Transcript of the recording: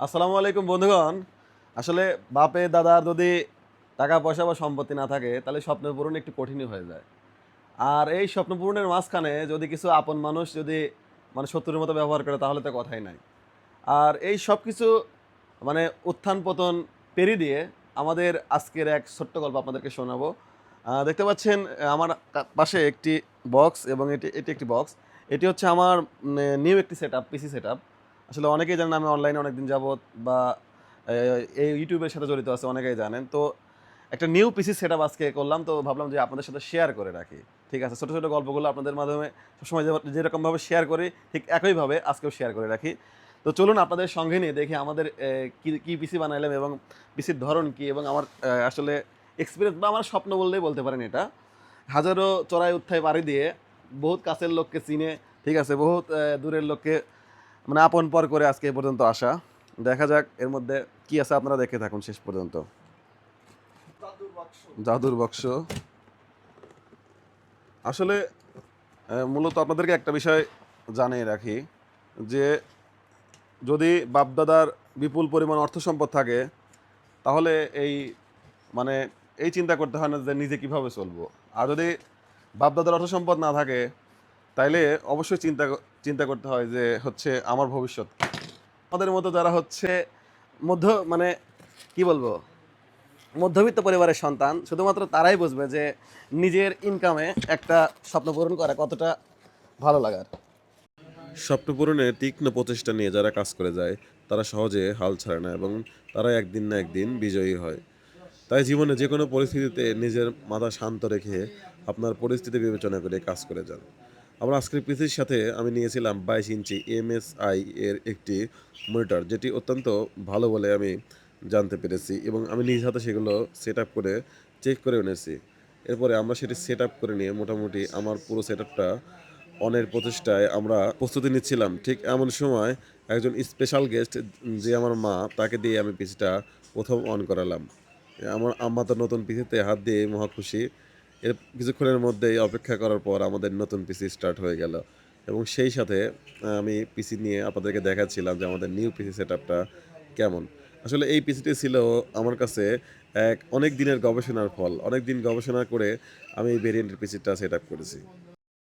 আসসালামু আলাইকুম বন্ধুগণ। আসলে বাপে দাদার যদি টাকা পয়সা বা সম্পত্তি না থাকে তাহলে স্বপ্ন পূরণ একটু কঠিনই হয়ে যায়। আর এই স্বপ্ন পূরণের মাঝখানে যদি কিছু আপন মানুষ যদি মানে শত্রুর মতো ব্যবহার করে তাহলে তো কথাই নাই। আর এই সবকিছু মানে উত্থান পতন পেরিয়ে দিয়ে আমাদের আজকের এক ছোট্ট গল্প আপনাদেরকে শোনাবো। দেখতে পাচ্ছেন আমার পাশে একটি বক্স এবং এটি একটি বক্স। এটি হচ্ছে আমার নিউ একটি সেটআপ, পিসি সেটআপ। আসলে অনেকেই জানেন আমি অনলাইনে অনেকদিন যাবৎ বা এ এই ইউটিউবের সাথে জড়িত আছে অনেকেই জানেন। তো একটা নিউ পিসি সেটআপ আজকে করলাম, তো ভাবলাম যে আপনাদের সাথে শেয়ার করে রাখি। ঠিক আছে? ছোট, ছোট গল্পগুলো আপনাদের মাধ্যমে সবসময় যেরকমভাবে শেয়ার করি ঠিক একইভাবে আজকেও শেয়ার করে রাখি। তো চলুন আপনাদের সঙ্গে নিয়ে দেখি আমাদের কি পিসি বানাইলাম এবং পিসির ধরন কি এবং আমার আসলে এক্সপেরিয়েন্স বা আমার স্বপ্ন বললেই বলতে পারেন এটা। হাজারো চড়াই উতরাই পাড়ি দিয়ে বহুত কাছের লোককে চিনে, ঠিক আছে? বহুত দূরের লোককে মানে আপন পর করে আজকে এ পর্যন্ত আসা। দেখা যাক এর মধ্যে কি আছে, আপনারা দেখে থাকুন শেষ পর্যন্ত। জাদুর বাক্স। আসলে মূলত আপনাদেরকে একটা বিষয় জানিয়ে রাখি যে যদি বাপদাদার বিপুল পরিমাণ অর্থ সম্পদ থাকে তাহলে এই মানে এই চিন্তা করতে হয় না যে নিজে কিভাবে চলবো। আর যদি বাপদাদার অর্থ সম্পদ না থাকে তাইলে অবশ্যই চিন্তা করতে হয় যে হচ্ছে আমার ভবিষ্যৎ কি? আমাদের মতো যারা হচ্ছে মধ্য মানে কি বলবো মধ্যবিত্ত পরিবারের সন্তান শুধুমাত্র তারাই বুঝবে যে নিজের ইনকামে একটা স্বপ্ন পূরণ করা কতটা ভালো লাগার। স্বপ্ন পূরণের তীক্ষ্ণ প্রচেষ্টা নিয়ে যারা কাজ করে যায় তারা সহজে হাল ছাড়ে না এবং তারা একদিন না একদিন বিজয়ী হয়। তাই জীবনে যে কোনো পরিস্থিতিতে নিজের মাথা শান্ত রেখে আপনার পরিস্থিতি বিবেচনা করে কাজ করে যান। আমার আজকের পিসির সাথে আমি নিয়েছিলাম 22 ইঞ্চি MSI এর একটি মনিটর, যেটি অত্যন্ত ভালো বলে আমি জানতে পেরেছি এবং আমি নিজ হাতে সেগুলো সেট আপ করে চেক করে এনেছি। এরপরে আমরা সেটি সেট আপ করে নিয়ে মোটামুটি আমার পুরো সেট আপটা অনের প্রচেষ্টায় আমরা প্রস্তুতি নিচ্ছিলাম। ঠিক এমন সময় একজন স্পেশাল গেস্ট, যে আমার মা, তাকে দিয়ে আমি পিসিটা প্রথম অন করালাম। আমার আম্মা তো নতুন পিসিতে হাত দিয়ে মহা খুশি। এর কিছুক্ষণের মধ্যেই অপেক্ষা করার পর আমাদের নতুন পিসি স্টার্ট হয়ে গেল এবং সেই সাথে আমি পিসি নিয়ে আপনাদেরকে দেখাচ্ছিলাম যে আমাদের নিউ পিসি সেটআপটা কেমন। আসলে এই পিসিটি ছিল আমার কাছে অনেক দিনের গবেষণার ফল। অনেক দিন গবেষণা করে আমি এই ভেরিয়েন্টের পিসিটা সেটআপ করেছি।